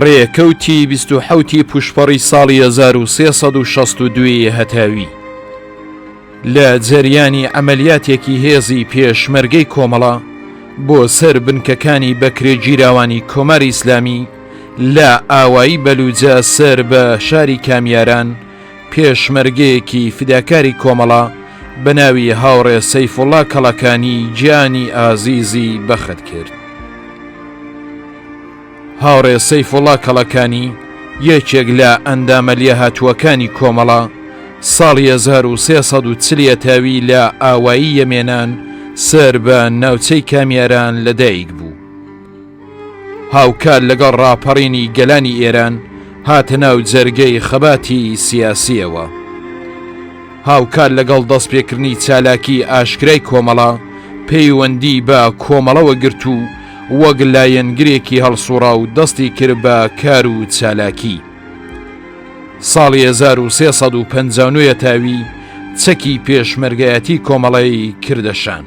ڕێکەوتی 27 پوشپەڕی ساڵی 1362 هەتاوی لە جەریانی ئەمەلیاتێکی هێزی پێشمەرگەی کۆمەڵە بۆ سەر بنکەکانی بەکرێگیراوانی کۆماری ئیسلامی لە ئاوایی بەلوجە سەر بە شاری کامیاران پێشمەرگەیەکی فیداکاری کۆمەڵە بە ناوی هاوڕێ سەیفوڵڵا کەڵەکانی گیانی ئازیزی بەخت کرد. هاوڕێ سەیفوڵڵا کەڵەکانی یەکێک لە ئەندامە لێهاتووەکانی کۆمەڵە ساڵی 1340 تاوی لە ئاوایی یەمێنان سەر بە ناوچەی کامیاران لەدایک بوو. هاوکار لەگەڵ ڕاپەڕینی گەلانی ئێران هاتە ناو جەرگەی خەباتی سیاسیەوە. هاوکار لەگەڵ دەستپێکردنی چالاکی ئاشکرای کۆمەڵە پەیوەندی بە کۆمەڵەوە گرت و وەک لایەنگرێکی هەڵسوڕا و دەستی کرد بە کار و چالاکی. ساڵی 1359 تاوی چەکی پێشمەرگایەتی کۆمەڵەی کردەشان.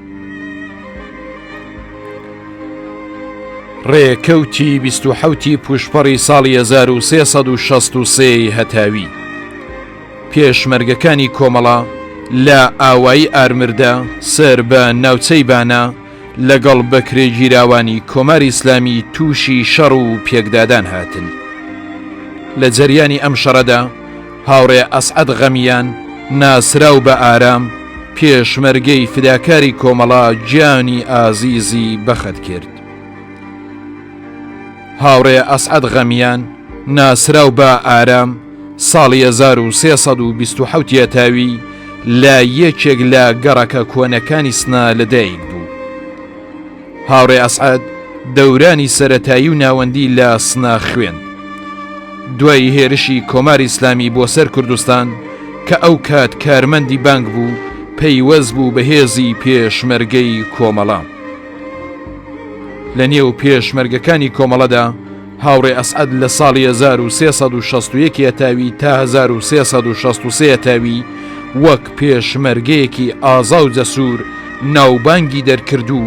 ڕێکەوتی 27 پوشپەڕی ساڵی 1363 هەتاوی پێشمەرگەکانی کۆمەڵە لە ئاوایی ئارمردا سەر بە ناوچەی بانە لەگەڵ بەکرێگیراوانی کۆماری ئیسلامی تووشی شەڕ و پێکدادان هاتن. لە جەریانی ئەم شەڕەدا هاوڕێ ئەسعەد غەمیان ناسراو بە ئارام پێشمەرگەی فداکاری کۆمەڵە گیانی ئازیزی بەخت کرد. هاوڕێ ئەسعەد غەمیان ناسراو بە ئارام ساڵی 1327 تاوی لە یەکێک لە گەڕەکە کۆنەکانی سنا لەدایک بوو. هاوڕێ ئەسعەد دەورانی سەرەتایی و ناوەندی لە سنا خوێند. دوای هێرشی کۆماری ئیسلامی بۆ سەر کوردستان کە ئەو کات کارمەندی بانک بوو پەیوەست بوو بە هێزی پێشمەرگەی کۆمەڵە. لە نێو پێشمەرگەکانی کۆمەڵەدا هاوڕێ ئەسعەد لە ساڵی 1361 تاوی تا 1363 تاوی وەک پێشمەرگەیەکی ئازا و جەسوور ناوبانگی دەرکرد و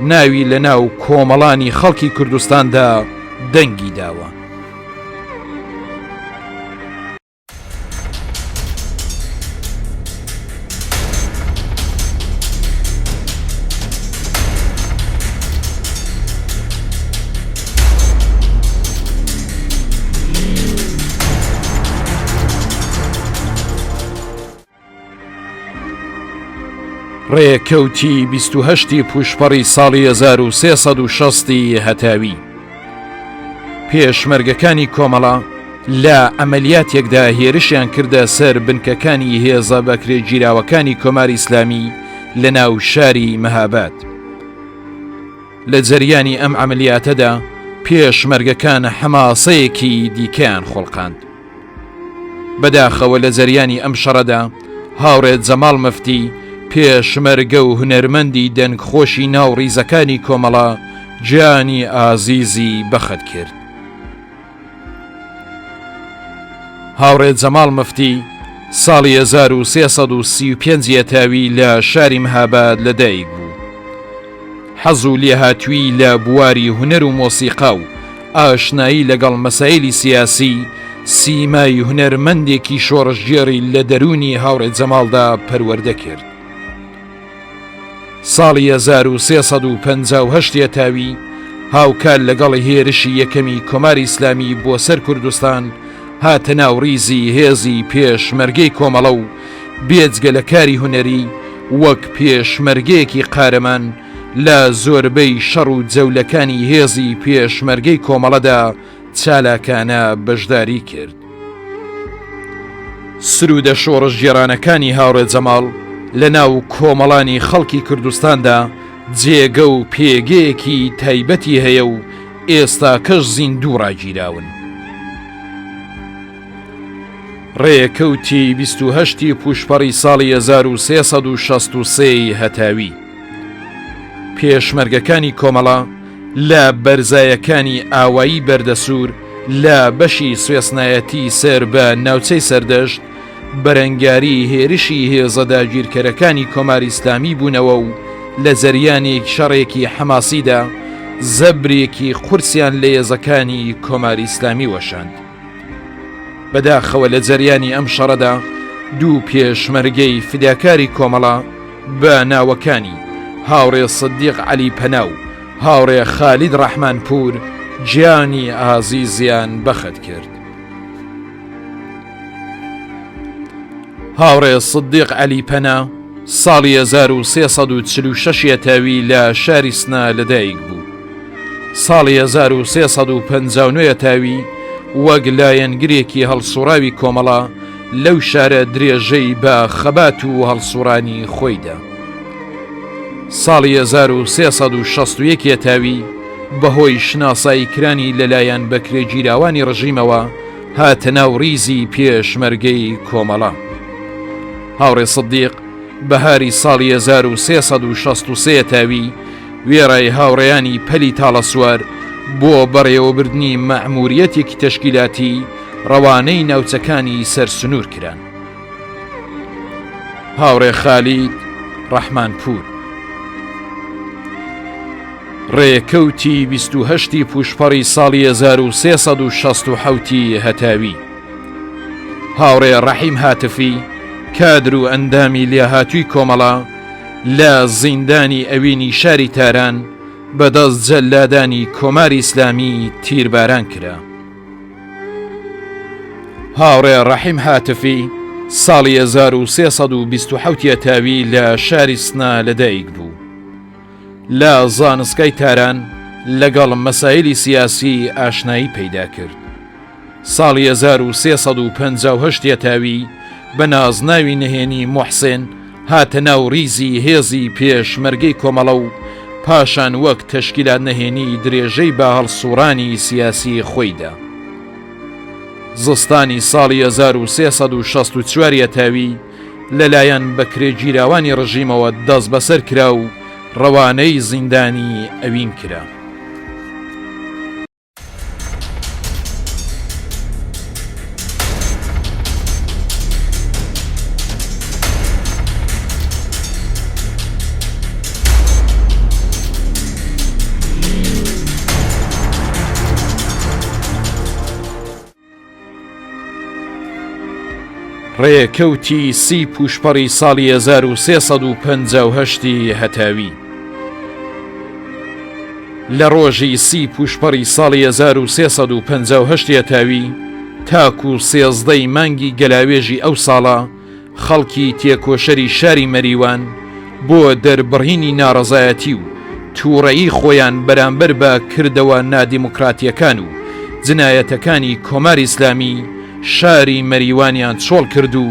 ناوی لە ناو کۆمەڵانی خەڵکی کوردستاندا دەنگی داوە. ڕێکەوتی 28 پوشپەڕی ساڵی 1360 هەتاوی پێشمەرگەکانی کۆمەڵە لە ئەمەلیاتێکدا هێرشیان کردە سەر بنکەکانی هێزە بەکرێگیراوەکانی کۆماری ئیسلامی لە ناو شاری مەهاباد. لە جەریانی ئەم ئەمەلیاتەدا پێشمەرگەکان حەماسەیەکی دیکەیان خۆڵقاند. بەداخەوە لە جەریانی ئەم شەڕەدا هاوڕێ جەماڵ مەفتی پێشمەرگە و هونەرمەندی دەنگخۆشی ناو ڕیزەکانی کۆمەڵە گیانی ئازیزی بەخت کرد. هاوڕێ جەماڵ مەفتی ساڵی 1335 تاوی لە شاری مەهاباد لەدایک بوو. حەز و لێهاتووی لە بواری هونەر و مۆسیقا و ئاشنایی لەگەڵ مەسایلی سیاسی سیمای هونەرمەندێکی شۆڕشگێڕی لە دەرونی هاوڕێ جەماڵدا پەروەردە کرد. ساڵی 1358 تاوی هاوکار لەگەڵ هێرشی یەکەمی کۆماری ئیسلامی بۆ سەر کوردستان هاتە ناو ڕیزی هێزی پێشمەرگەی کۆمەڵە و بێجگە لە کاری هونەری وەک پێشمەرگەیەکی قارەمان لە زۆربەی شەڕ و جەولەکانی هێزی پێشمەرگەی کۆمەڵەدا چالاکانە بەشداری کرد. سرودە شۆڕشگێڕانەکانی هاوڕێ جەماڵ لە ناو کۆمەڵانی خەڵکی کوردستاندا جێگە و پێگەیەکی تایبەتی هەیە و ئێستا کەش زیندوو ڕاگیراون. ڕێکەوتی 28 پوشپەڕی ساڵی 1363 هەتاوی پێشمەرگەکانی کۆمەڵە لە بەرزایەکانی ئاوایی بەردەسوور لە بەشی سوێسنایەتی سەر بە ناوچەی سەردەشت بەرەنگاری هێرشی هێزە داگیرکەرەکانی کۆماری ئیسلامی بوونەوە و لە زەریانێک شەڕێکی حەماسیدا زەبرێکی قورسیان لە هێزەکانی کۆماری ئیسلامی وەشاند. بەداخەوە لە جەریانی ئەم شەڕەدا دوو پێشمەرگەی فداکاری کۆمەڵە بە ناوەکانی هاوڕێ سدیق عەلی پەنا و هاوڕێ خالید ڕەحمانپور گیانی ئازیزیان بەخت کرد. هاوڕێ سدیق عەلی پەنا ساڵی 1346 تاوی لە شاری سنا لەدایک بوو. ساڵی 1359 تاوی وەک لایەنگرێکی هەڵسوڕاوی کۆمەڵە لەو شارە درێژەی بە خەبات و هەڵسوڕانی خۆیدا. ساڵی 1361 تاوی بەهۆی شناساییکرانی لەلایەن بەکرێگیراوانی ڕژیمەوە هاتە ناو ڕیزی پێشمەرگەی کۆمەڵە. هاوڕێ سدیق بەهاری ساڵی 1363 تاوی وێڕای هاوڕێیانی پەلی تاڵەسوار بۆ بەڕێوەبردنی مەعموریەتێکی تەشکیلاتی ڕەوانەی ناوچەکانی سەرسنوور کران. هاوڕێ خالید ڕەحمانپور ڕێکەوتی 28 پوشپەڕی ساڵی 1367 هەتاوی. هاوڕێ ڕەحیم هاتفی کادر و ئەندامی لێهاتووی کۆمەڵە لە زیندانی ئەوینی شاری تاران بەدەست جەلادانی کۆماری ئیسلامی تیرباران کرا. هاوڕێ ڕەحیم هاتفی ساڵی 1327 تاوی لە شاری سنا لەدایک بوو. لە زانسکای تاران لەگەڵ مەسایلی سیاسی ئاشنایی پەیدا کرد. ساڵی 1358 تاوی بە نازناوی نهێنی موحسێن هاتە ناو ڕیزی هێزی پێشمەرگەی کۆمەڵە و پاشان وەک تەشکیلات نهێنی درێژەی بە هەڵسوڕانی سیاسی خۆیدا. زستانی ساڵی 1364 تاوی لەلایەن بەکرێگیراوانی ڕژیمەوە دەست بەسەر کرا و ڕەوانەی زیندانی ئەوین کرا. ڕێکەوتی 30 پوشپەڕی ساڵی 1358 هەتاوی. لە ڕۆژی 30 پوشپەڕی ساڵی 1358 تاوی تاکو 13 مانگی گەلاوێژی ئەو ساڵە خەڵکی تێکۆشەری شاری مەریوان بۆ دەربڕینی ناڕەزایەتی و تووڕەیی خۆیان بەرامبەر بە کردەوە نادیموکراتیەکان و جنایەتەکانی کۆماری ئیسلامی شاری مەریوانیان چۆڵ کرد و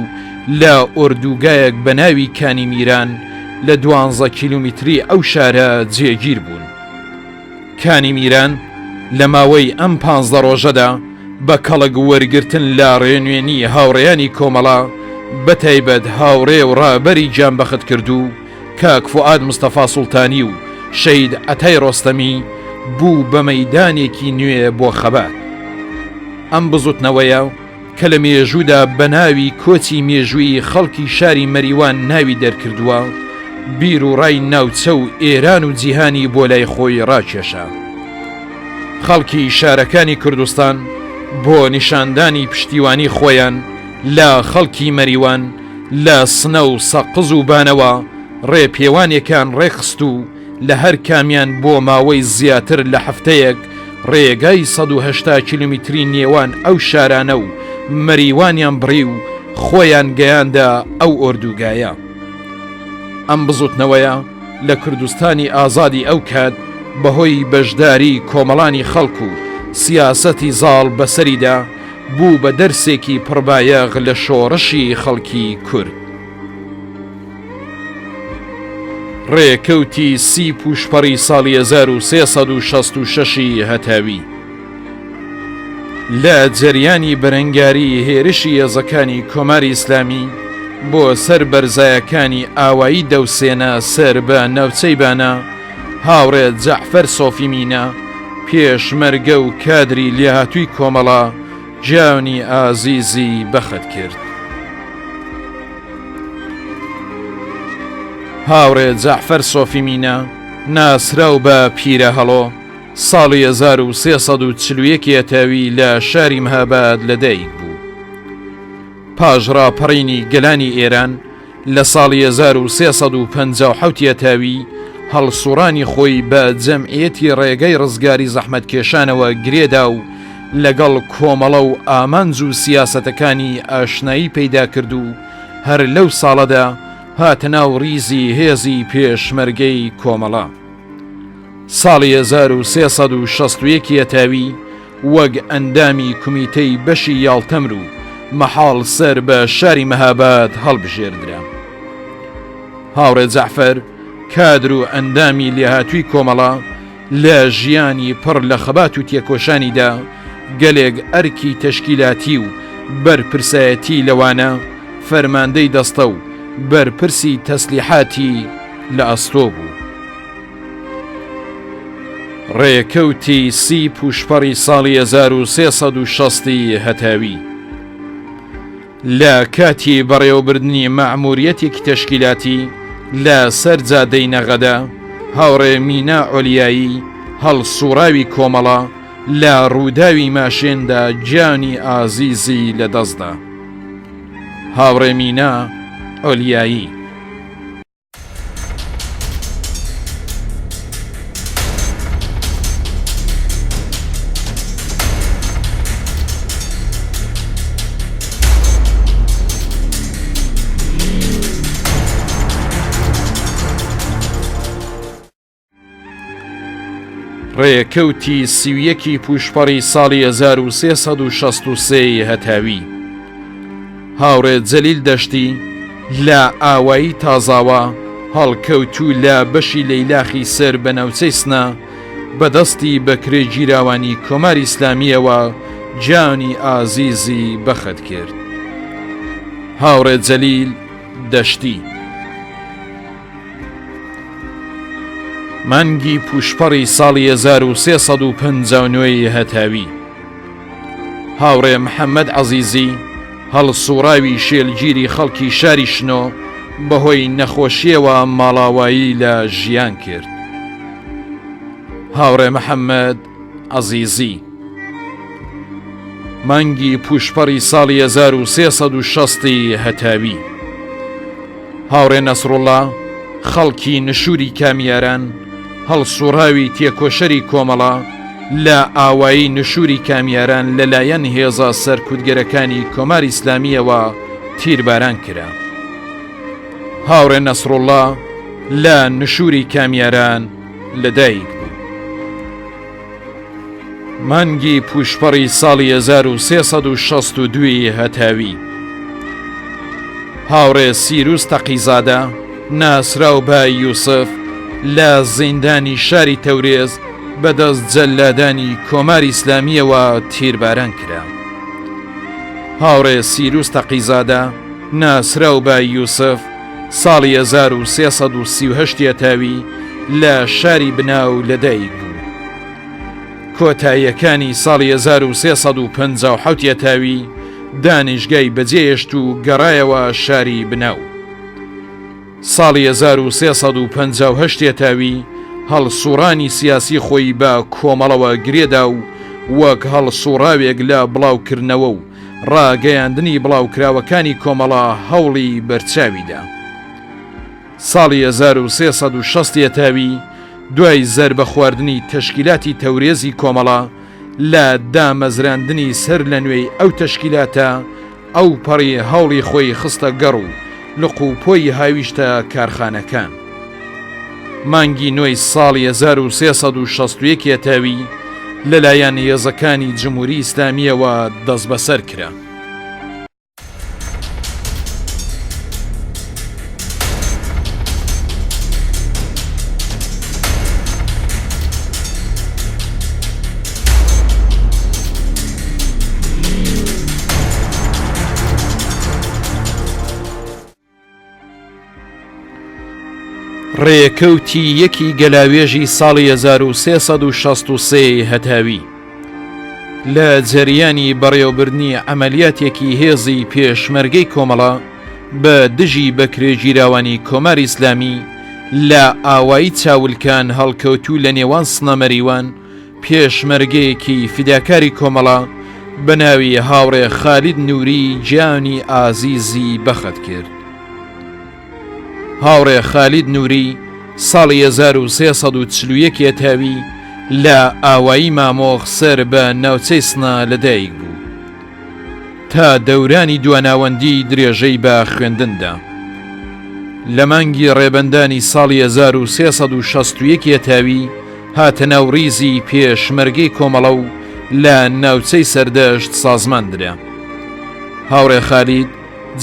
لە ئۆردوگایەک بە ناوی کانی میران لە 12 کیلومتری ئەو شارە جێگیر بوون. کانی میران لە ماوەی ئەم 15 ڕۆژەدا بە کەڵک وەرگرتن لە ڕێنوێنی هاوڕێیانی کۆمەڵە بەتایبەت هاوڕێ و ڕابەری جانبەخت کرد و کاک فوئاد مستەفا سوڵتانی و شەید عەتای ڕۆستەمی بوو بە مەیدانێکی نوێ بۆ خەبات. ئەم بزوتنەوەیە کە لە مێژوودا بە ناوی کۆچی مێژووی خەڵکی شاری مەریوان ناوی دەرکردووە بیر و ڕای ناوچە و ئێران و جیهانی بۆ لای خۆی ڕاکێشا. خەڵکی شارەکانی کوردستان بۆ نیشاندانی پشتیوانی خۆیان لە خەڵکی مەریوان لە سنە و سەقز و بانەوە ڕێپێوانێکان ڕێخست و لە هەر کامیان بۆ ماوەی زیاتر لە هەفتەیەک ڕێگای 180 کیلومتری نێوان ئەو شارانە و مەریوانیان بڕی و خۆیان گەیاندا ئەو ئۆردوگایە. ئەم بزوتنەوەیە لە کوردستانی ئازادی ئەو کات بەهۆی بەشداری کۆمەڵانی خەڵک و سیاسەتی زاڵ بەسەریدا بوو بە دەرسێکی پڕبایەغ لە شۆڕشی خەڵکی کورد. ڕێکەوتی 30 پوشپەڕی ساڵی 1366 هەتاوی. لە جەریانی بەرەنگاری هێرشی هێزەکانی کۆماری ئیسلامی بۆ سەر بەرزایەکانی ئاوایی دەوسێنە سەر بە ناوچەی بانە هاوڕێ جەعفەر سۆفیمینە پێشمەرگە و کادری لێهاتووی کۆمەڵە گیانی ئازیزی بەخت کرد. هاوڕێ جەعفەر سۆفیمینە ناسراو بە پیرە هەڵۆ ساڵی 1340 هەتاوی لە شاری مەهاباد لەدایک بوو. پاش ڕاپەڕینی گەلانی ئێران لە ساڵی 1357 هەتاوی هەڵسوڕانی خۆی بە جەمعیەتی ڕێگەی ڕزگاری زەحمەتکێشانەوە گرێدا و لەگەڵ کۆمەڵە و ئامانج و سیاسەتەکانی ئاشنایی پەیدا کرد و هەر لەو ساڵەدا هاتە ناو ریزی هێزی پێشمەرگەی کۆمەڵە. ساڵی 1361 هەتاوی وەک ئەندامی کومیتەی بەشی یاڵتەمر و مەحاڵ سەر بە شاری مەهاباد هەڵبژێردرا. هاوڕێ جەعفەر کادر و ئەندامی لێهاتووی کۆمەڵە لە ژیانی پڕ لە خەبات و تێکۆشانیدا گەلێک ئەرکی تەشکیلاتی و بەرپرسایەتی لەوانە فەرماندەی دەستە و بەرپرسی تەسلیحاتی لە ئەستۆ بوو. ڕێکەوتی سی پوشپەڕی ساڵی 1360 هەتاوی لە کاتی بەڕێوەبردننی مەعموریەتێکی تەشکیلاتی لە سەرجادەی نەغەدا هاوڕێ مینا ئۆلیایی هەڵسوڕاوی کۆمەڵە لە ڕووداوی ماشێندا گیانی ئازیزی لەدەستدا. هاوڕێ مینا ئۆلیایی ڕێکەوتی سیویەکی پوشپەڕی ساڵی 1363 هەتاوی هاوڕێ جەلیل دەشتی لە ئاوایی تازاوە هەڵکەوتوو لە بەشی لەیلاخی سەر بە ناوچەی سنا بەدەستی بەکرێ گیراوانی کۆماری ئیسلامیەوە گیانی ئازیزی بەخەت کرد. هاوڕێ جەلیل دەشتی مانگی پوشپەڕی ساڵی 1359 هەتاوی هاوڕێ محەممەد عەزیزی هەڵسوڕاوی شێلگیری خەڵکی شاری شنۆ بەهۆی نەخۆشیەوە ماڵاوایی لە ژیان کرد. هاوڕێ محەممەد عەزیزی مانگی پوشپەڕی ساڵی 1360 هەتاوی هاوڕێ نەسڕوڵڵا خەڵکی نشوری کامیاران هەڵسوڕاوی تێکۆشەری کۆمەڵە لە ئاوایی نشوری کامیاران لەلایەن هێزە سەرکوتگەرەکانی کۆماری ئیسلامیەوە تیرباران کرا. هاوڕێ نەسڕوڵڵا لە نشوری کامیاران لەدایک بوو. مانگی پوشپەڕی ساڵی 1362 هەتاوی هاوڕێ سیروس تەقیزادە ناسراو بە یوسف لە زیندانی شاری تەورێز بەدەست جەلادانی کۆماری ئیسلامیەوە تیرباران کرا. هاوڕێ سیروس تەقیزادە ناسراو بە یوسف ساڵی 1338 هەتاوی لە شاری بناو لەدایک بوو. کۆتاییەکانی ساڵی 1357 هەتاوی دانیشگای بەجێهێشت و گەڕایەوە شاری بناو. ساڵی 1358 هەتاوی هەڵسوڕانی سیاسی خۆی بە کۆمەڵەوە گرێدا و وەک هەڵسوڕاوێک لە بڵاوکردنەوە و ڕاگەیاندنی بڵاوکراوەکانی کۆمەڵە هەوڵی بەرچاویدا. ساڵی 1360 هەتاوی دوای زەربە خواردنی تەشکیلاتی تەورێزی کۆمەڵە لە دامەزراندنی سەر لە نوێی ئەو تەشکیلاتە ئەو پەڕی هەوڵی خۆی خستە گەڕ و لقوپۆی هاویشتە کارخانەکان. مانگی نۆی ساڵی 1361 هەتاوی لەلایەن هێزەکانی جمهوری ئیسلامیەوە دەست بەسەر کرا. ڕێکەوتی یەکی گەلاوێژی ساڵی 1363 هەتاوی لە جەریانی بەڕێوەبردننی ئەمەلیاتێکی هێزی پێشمەرگەی کۆمەڵە بە دژی بەکرێگیراوانی کۆماری ئیسلامی لە ئاوایی چاولکان هەڵکەوتوو لە نێوان سنەمەریوان پێشمەرگەیەکی فیداکاری کۆمەڵە بە ناوی هاوڕێ خالید نووری گیانی ئازیزی بەخت کرد. هاوڕێ خالید نووری ساڵی 1341 تاوی لە ئاوایی مامۆخ سەر بە ناوچەی سنا لەدایک بوو تا دەورانی دواناوەندی درێژەی بە خوێندندا. لە مانگی ڕێبەندانی ساڵی 1361 تاوی هاتە ناوڕیزی پێشمەرگەی کۆمەڵە و لە ناوچەی سەردەشت سازماندرا. هاوڕێ خالید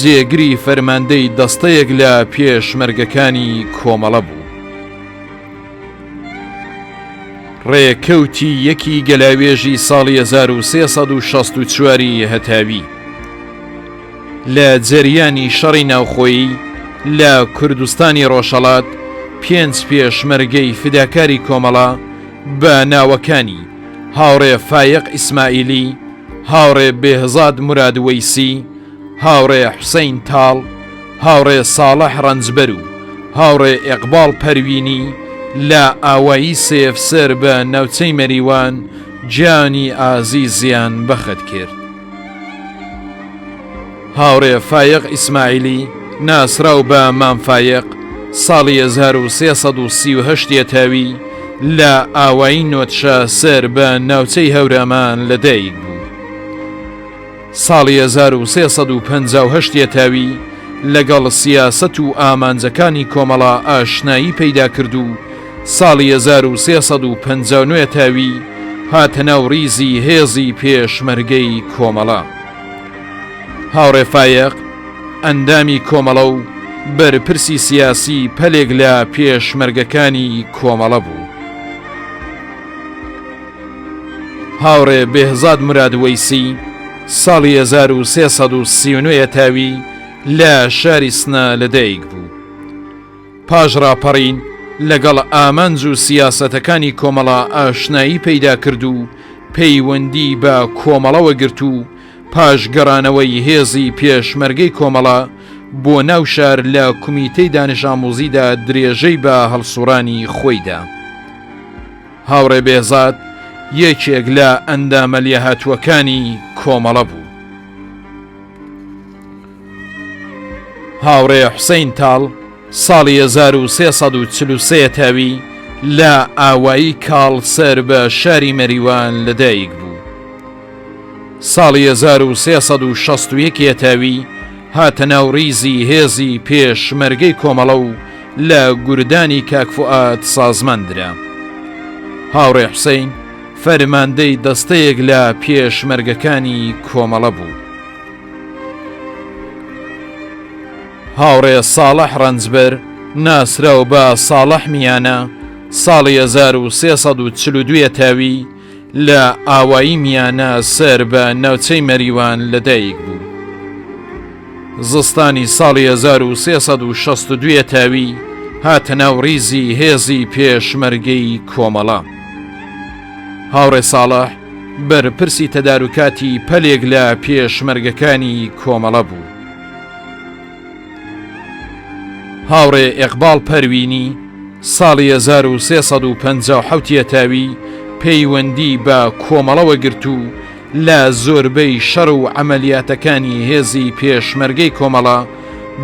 جێگری فەرماندەی دەستەیەک لە پێشمەرگەکانی کۆمەڵە بوو. ڕێکەوتی یەکی گەلاوێژی ساڵی 1364 هەتاوی لە جەریانی شەڕی ناوخۆیی لە کوردستانی ڕۆژهەڵات 5 پێشمەرگەی فیداکاری کۆمەڵە بە ناوەکانی هاوڕێ فایق ئیسماعیلی، هاوڕێ بێهزاد مرادوەیسی، هاوڕێ حوسەین تاڵ، هاوڕێ ساڵح ڕەنجبەر و هاوڕێ ئێقباڵ پەروینی لە ئاوایی سێفسەر بە ناوچەی مەریوان گیانی ئازیزیان بەخت کرد. هاوڕێ فایق ئیسماعیلی ناسراو بە مامفایق ساڵی 1338 تاوی لە ئاوایی نۆتشە سەر بە ناوچەی هەورامان لەدایک بوو. ساڵی 1358 تاوی لەگەڵ سیاسەت و ئامانجەکانی کۆمەڵە ئاشنایی پەیدا کرد و ساڵی 1359 تاوی هاتە ناوڕیزی هێزی پێشمەرگەی کۆمەڵە. هاوڕێ فایق ئەندامی کۆمەڵە و بەرپرسی سیاسی پەلێک لە پێشمەرگەکانی کۆمەڵە بوو. هاوڕێ بێهزاد مرادوەیسی ساڵی 1339 تاوی لە شاری سنا لەدایک بوو. پاش ڕاپەڕین لەگەڵ ئامانج و سیاسەتەکانی کۆمەڵە ئاشنایی پەیدا کرد و پەیوەندی بە کۆمەڵەوە گرت و پاش گەڕانەوەی هێزی پێشمەرگەی کۆمەڵە بۆ ناو شار لە کومیتەی دانش ئامۆزیدا درێژەی بە هەڵسوڕانی خۆیدا. هاوڕێ بێزاد یەکێک لە ئەندامە لێهاتووەکانی کۆمەڵە بوو. هاوڕێ حوسەین تاڵ ساڵی 1343 تاوی لە ئاوایی کاڵ سەر بە شاری مەریوان لەدایک بوو. ساڵی 1361 تاوی هاتە ناوڕیزی هێزی پێشمەرگەی کۆمەڵە و لە گوردانی کاکفوئاد سازماندرا. هاوڕێ حوسەین فەرماندەی دەستەیەک لە پێشمەرگەکانی کۆمەڵە بوو. هاوڕێ ساڵح ڕەنجبەر ناسراو بە ساڵح میانە ساڵی 1342 تاوی لە ئاوایی میانە سەر بە ناوچەی مەریوان لەدایک بوو. زستانی ساڵی 1362 تاوی هاتە ناوڕیزی هێزی پێشمەرگەی کۆمەڵە. هاوڕێ ساڵح بەرپرسی تەدارکاتی پەلێک لە پێشمەرگەکانی کۆمەڵە بوو. هاوڕێ ئێقباڵ پەروینی ساڵی 1357 تاوی پەیوەندی بە کۆمەڵەوە گرت و لە زۆربەی شەڕ و عەمەلیاتەکانی هێزی پێشمەرگەی کۆمەڵە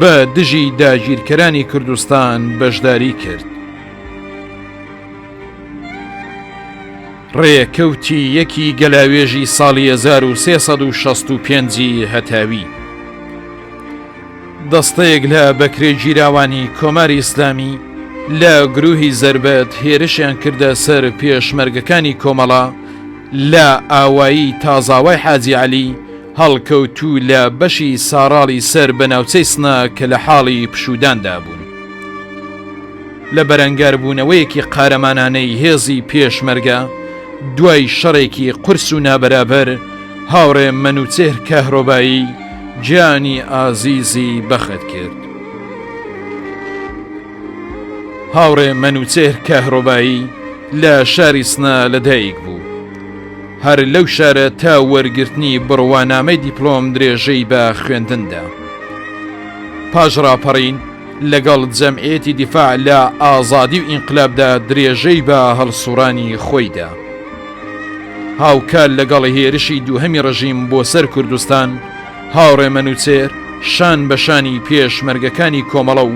بە دژی داگیرکەرانی کوردستان بەشداری کرد. ڕێکەوتی یەکی گەلاوێژی ساڵی 1365 هەتاوی دەستەیەک لە بەکرێگیراوانی کۆماری ئیسلامی لە گروهی زەربەت هێرشیان کردە سەر پێشمەرگەکانی کۆمەڵە لە ئاوایی تازاوای حاجی عەلی هەڵکەوتوو لە بەشی ساڕاڵی سەر بە ناوچەی سنا کە لە حاڵی پشوداندا بوون. لە بەرەنگاربوونەوەیەکی قارەمانانەی هێزی پێشمەرگە دوای شەڕێکی قورس و نابەرابەر هاوڕێ مەنوچێر کەهرۆبایی گیانی ئازیزی بەخت کرد. هاوڕێ مەنوچێر کەهرۆبایی لە شاری سنا لەدایک بوو. هەر لەو شارە تا وەرگرتنی بڕوانامەی دیپلۆم درێژەی بە خوێندندا. پاش ڕاپەڕین لەگەڵ جەمعیەتی دیفاع لە ئازادی و ئینقلابدا درێژەی بە هەڵسوڕانی خۆیدا. هاوکار لەگەڵ هێرشی دووهەمی ڕژیم بۆ سەر کوردستان هاوڕێ مەنوچێر شان بە شانی پێشمەرگەکانی کۆمەڵە و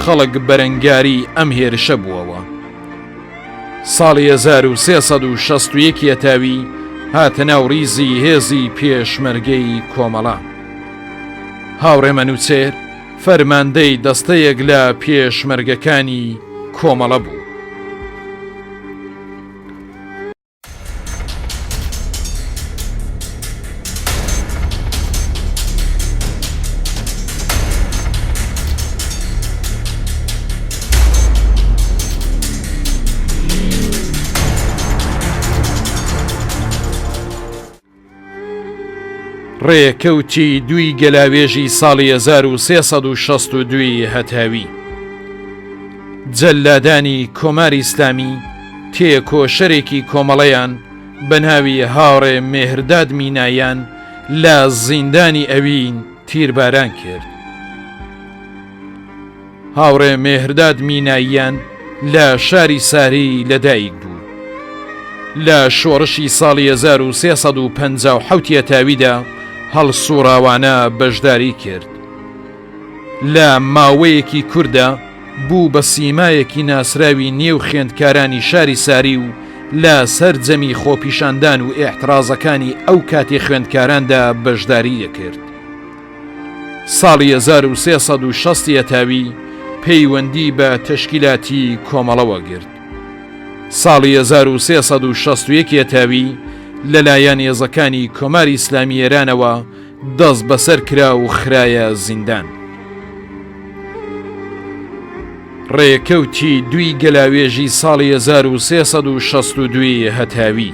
خەڵک بەرەنگاری ئەم هێرشە بووەوە. ساڵی 1361 تاوی هاتە ناو ریزی هێزی پێشمەرگەی کۆمەڵە. هاوڕێ مەنوچێر فەرماندەی دەستەیەک لە پێشمەرگەکانی کۆمەڵە بوو. ڕێکەوتی دوی گەلاوێژی ساڵی 1362 هەتاوی. جەلادانی کۆماری ئیسلامی تێکۆشەرێکی کۆمەڵەیان بە ناوی هاوڕێ مێهرداد مینایان لە زیندانی ئەوین تیرباران کرد. هاوڕێ مێهرداد میناییان لە شاری ساری لەدایک بوو. لە شۆڕشی ساڵی 1357 تاویدا هەڵسوڕاوانە بەشداری کرد. لە ماوەیەکی کووردا بوو بە سیمایەکی ناسراوی نێو خوێندکارانی شاری ساری و لە سەرجەمی خۆپیشاندان و ئێحترازەکانی ئەو کاتی خوێندکاراندا بەشداری دەکرد. ساڵی 1360 تاوی پەیوەندی بە تەشکیلاتی کۆمەڵەوە گرت. ساڵی 1361 تاوی لەلایەن هێزەکانی کۆماری ئیسلامی ئێرانەوە دەست بەسەر کرا و خرایە زیندان. ڕێکەوتی دوی گەلاوێژی ساڵی 1362 هەتاوی.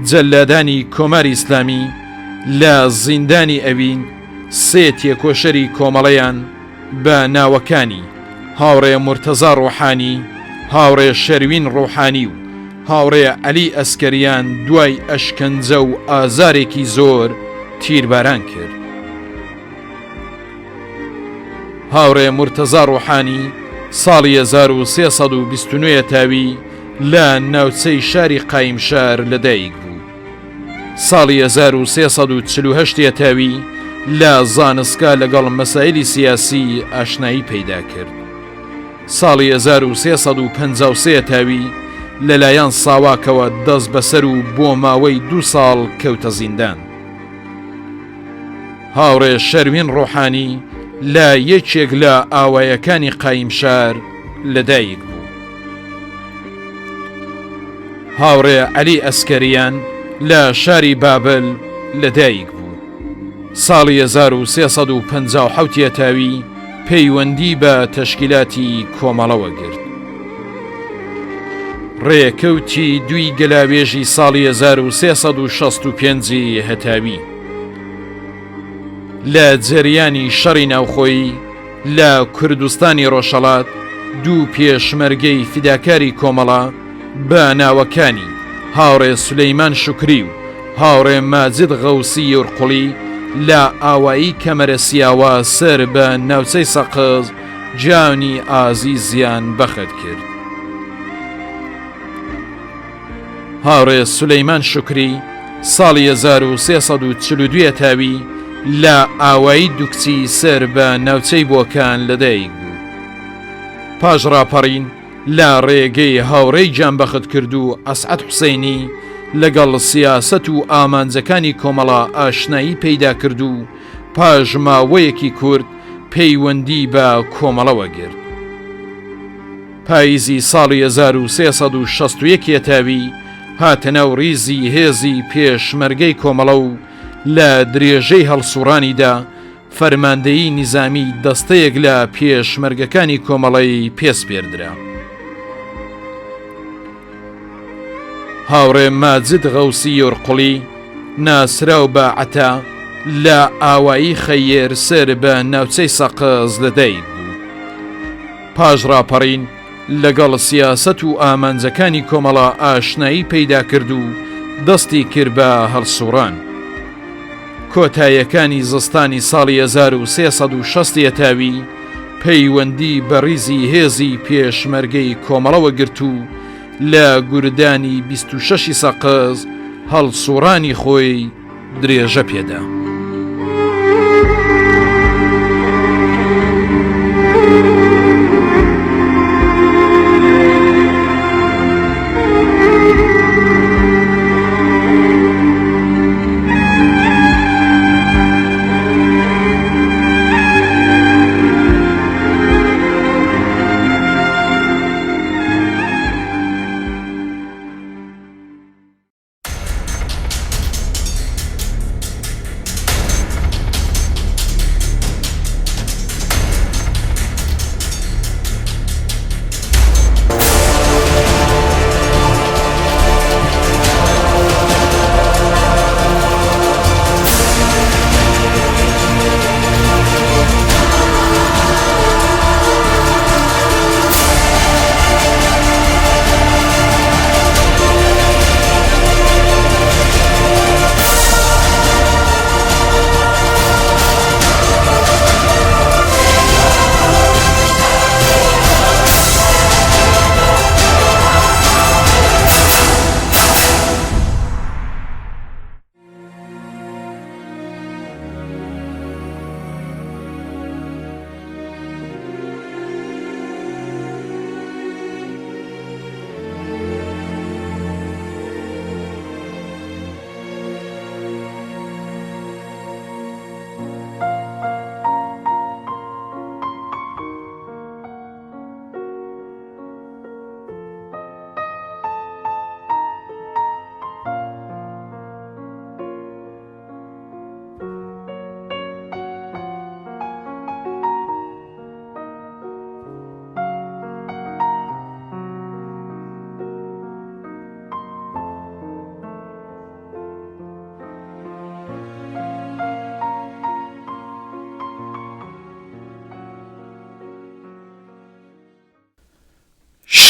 جەلادانی کۆماری ئیسلامی لە زیندانی ئەوین سێ تێکۆشەری کۆمەڵەیان بە ناوەکانی هاوڕێ مورتەزا ڕۆحانی، هاوڕێ شەروین ڕۆحانی و هاوڕێ عەلی ئەسکەریان دوای ئەشکەنجە و ئازارێکی زۆر تیرباران کرد. هاوڕێ مورتەزا ڕۆحانی ساڵی 1329 تاوی لە ناوچەی شاری قایمشار لەدایک بوو. ساڵی 1348 تاوی لە زانسکا لەگەڵ مەسائلی سیاسی ئاشنایی پەیدا کرد. ساڵی 1353 تاوی لەلایەن ساواکەوە دەست بەسەر و بۆ ماوەی 2 ساڵ کەوتە زیندان. هاوڕێ شەروین ڕۆحانی لە یەکێک لە ئاوایەکانی قایمشار لەدایک بوو. هاوڕێ عەلی ئەسکەریان لە شاری بابل لەدایک بوو. ساڵی 1357 تاوی پەیوەندی بە تەشکیلاتی کۆمەڵەوە گرت. ڕێکەوتی دوی گەلاوێژی ساڵی 1365 هەتاوی. لە جەریانی شەڕی ناوخۆیی لە کوردستانی ڕۆژهەڵات دوو پێشمەرگەی فیداکاری کۆمەڵە بە ناوەکانی هاوڕێ سولەیمان شوکری و هاوڕێ ماجد غەوسی یورقوڵی لە ئاوایی کەمەرە سیاوە سەر بە ناوچەی سەقز جانی ئازیزیان بەخت کرد. هاوڕێ سولەیمان شوکری ساڵی 1342 تاوی لە ئاوایی دووکچی سەر بە ناوچەی بۆکان لەدایک بوو. پاش ڕاپەڕین لە ڕێگەی هاوڕێی جانبەخت کرد و ئەسعەد حوسێنی لەگەڵ سیاسەت و ئامانجەکانی کۆمەڵە ئاشنایی پەیدا کرد و پاش ماوەیەکی کورت پەیوەندی بە کۆمەڵەوە گرت. پاییزی ساڵی 1361 تاوی هاتە ناو ریزی هێزی پێشمەرگەی کۆمەڵە و لە درێژەی هەڵسوڕانیدا فەرماندەیی نیزامی دەستەیەک لە پێشمەرگەکانی کۆمەڵەی پێسپێردرا. هاوڕێ ماجد غەوسی یۆرقوڵی ناسراو بە عەتا لە ئاوایی خەیێر سەر بە ناوچەی سەقز لەدایک بوو. پاش ڕاپەڕین لەگەڵ سیاسەت و ئامانجەکانی کۆمەڵە ئاشنایی پەیدا کرد و دەستی کرد بە هەڵسوڕان. کۆتاییەکانی زستانی ساڵی 1360 تاوی پەیوەندی بە ریزی هێزی پێشمەرگەی کۆمەڵەوە گرت و لە گوردانی 26 سەقز هەڵسوڕانی خۆی درێژە پێدا.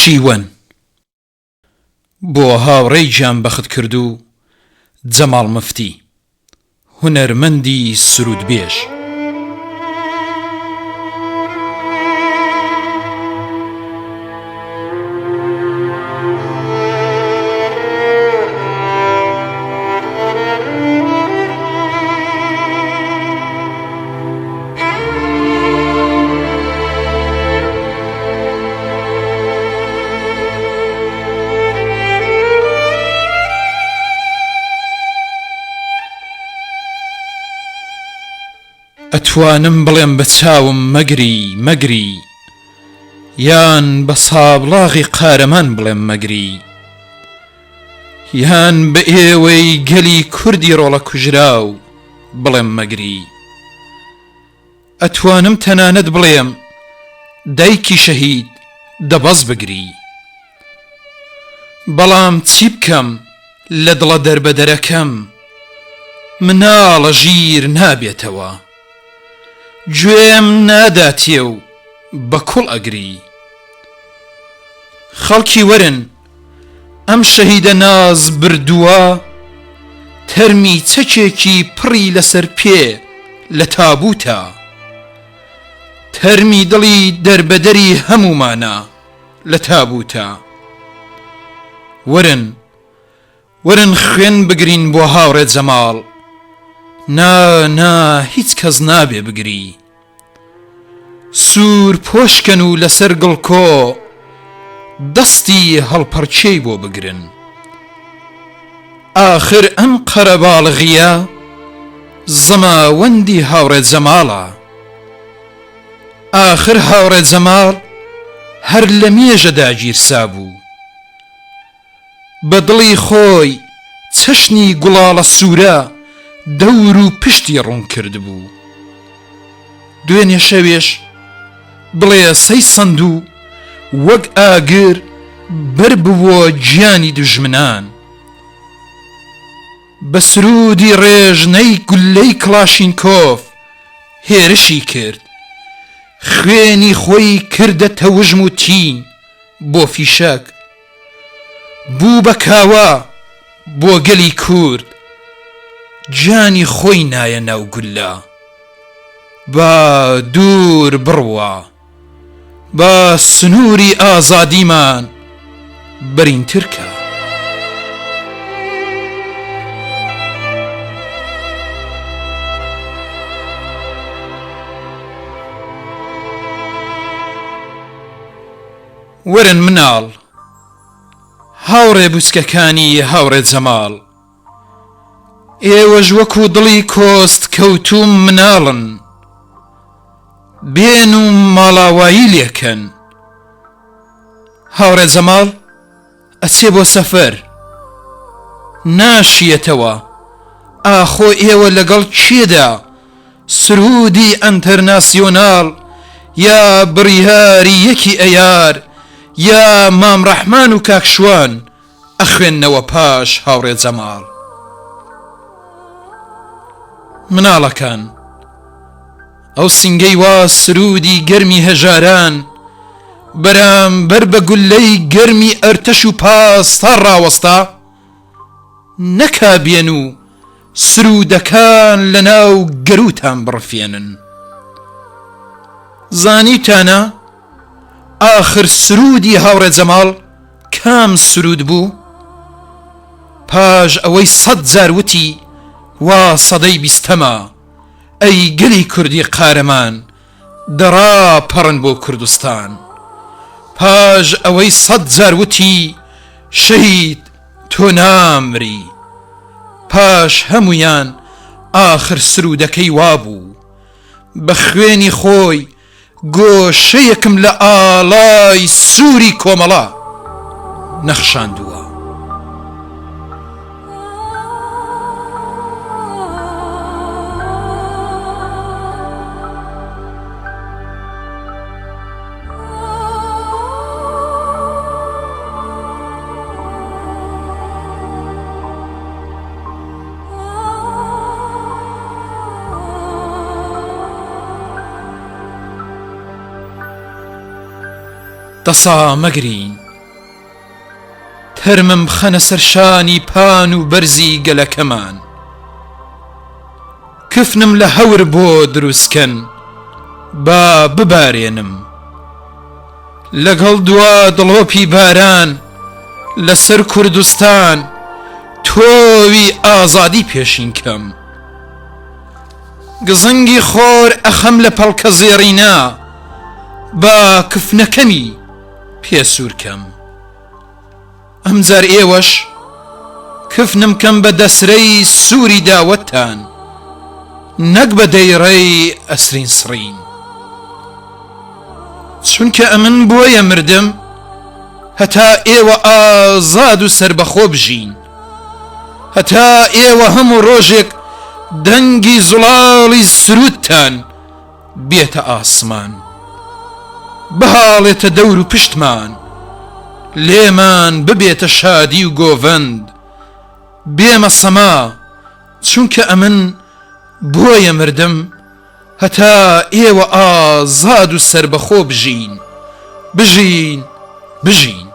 شیوەن بۆ هاوڕێی گیانبەخت کردو جەماڵ مفتی هونەرمەندی سرودبێژ. ئەتوانم بڵێم بە چاوم مەگری مەگری، یان بە سابڵاغی قارەمان بڵێم مەگری، یان بە ئێوەی گەلی کوردی ڕۆڵە کوژراو بڵێم مەگری. ئەتوانم تەنانەت بڵێم دایکی شەهید دەبەز بگری، بەڵام چی بکەم لە دڵە دەربەدەرەکەم مناڵە ژیر نابێتەوە، گوێم ناداتێ و بە کوڵ ئەگری. خەڵکی وەرن ئەم شەهیدە ناز بردووە، تەرمی چەکێکی پڕی لەسەر پێ لە تابوتە، تەرمی دڵی دەربەدەری هەمومانە لە تابوتە. وەرن وەرن خوێن بگرین بۆ هاوڕێ جەماڵ، نا هیچ کەس نابێ بگری. سوور پۆشکەن و لەسەر گڵکۆ دەستی هەڵپەرچەی بۆ بگرن. ئاخر ئەم قەرەباڵغیە زەماوەندی هاوڕێ جەماڵە. ئاخر هاوڕێ جەماڵ هەر لە مێژەدا گیرسا بوو، بە دڵی خۆی چەشنی گوڵاڵە سوورە دەور و پشتی ڕوون کرد بوو. دوێنێ شەوێش بڵێ سەی سەند و وەک ئاگر بەر بووە گیانی دوژمنان. بە سرودی ڕێژنەی گولەی کڵاشینکۆف هێرشی کرد، خوێنی خۆی کردە تەوژم و تین بۆ فیشەک. بوو بە کاوە بۆ گەلی کورد، جانی خۆی نایە ناو گولە. با دوور بڕوە، با سنووری ئازادیمان بەرینترکە. وەرن مناڵ، هاوڕێ بوسکەکانی هاوڕێ جەماڵ، ئێوەش وەکو دڵی کۆست کەوتوم مناڵن، بێن و ماڵاوایی لێکەن. هاوڕێ جەماڵ ئەچێ بۆ سەفەر، ناشیەتەوە، ئاخۆ ئێوە لەگەڵ کێدا سرودی ئەنتەرناسیۆناڵ یا بڕیاری یەکی ئەیار یا مام ڕەحمان و کاکشوان ئەخوێننەوە پاش هاوڕێ جەماڵ. مناڵەکان، ئەو سینگەی وا سرودی گەرمی هەژاران بەرامبەر بە گولەی گەرمی ئەرتەش و پاس تا ڕاوەستا نەکابێن و سرودەکان لەناو گەروتان بڕفێنن. زانیتانە ئاخر سرودی هاوڕێ جەماڵ کام سرود بوو؟ پاش ئەوەی 100 جار وتی وا سەدەی 20ەمە ئەی گەلی کوردی قارەمان دەڕا پەڕن بۆ کوردستان. پاش ئەوەی 100 جار وتی شەهید تۆ نامری. پاش هەمویان ئاخر سرودەکەی وابوو بە خوێنی خۆی گۆشەیەکم لە ئاڵای سووری کۆمەڵا نەخشاندووە. دەسا مەگرین، تەرمم خەنە سەرشانی پان و بەرزی گەلەکەمان، کفنم لە هەور بۆ دروستکەن با ببارێنم، لەگەڵ دوا دڵۆپی باران لەسەر کوردستان تۆوی ئازادی پێشین کەم. گزنگی خۆر ئەخەم لە پەڵکە زێڕینا با کفنەکەمی پێسوورکەم. ئەمجار ئێوەش کفنم کەم بە دەسرەی سووری داوەتتان نەک بە دەیڕەی ئەسرین سڕین. چونکە ئەمن بۆیە مردم هەتا ئێوە ئازاد و سربەخۆ بژین، هەتا ئێوە هەموو ڕۆژێک دەنگی زوڵاڵی سرودتان بێتە ئاسمان، بهاڵێتە دەور و پشتمان، لێمان ببێتە شادی و گۆڤەند، بێمە سەما. چونکە ئەمن بۆیە مردم هەتا ئێوە ئازاد و سربەخۆ بژین، بژین، بژین.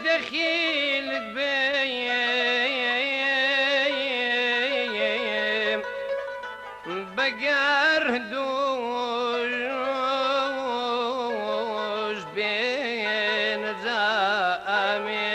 دخيل بيم بقر دوش بين زامي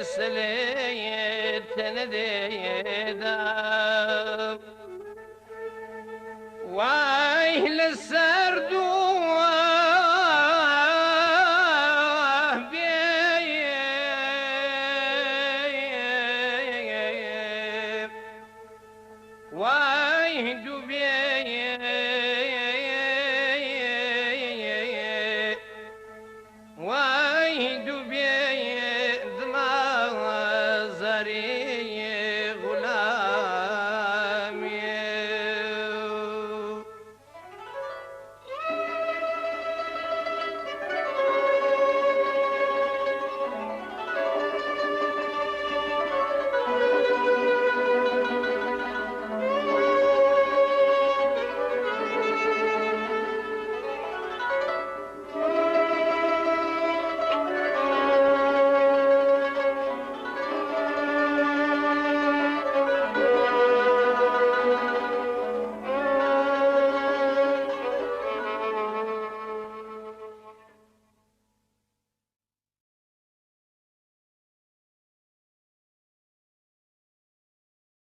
سليت نديدا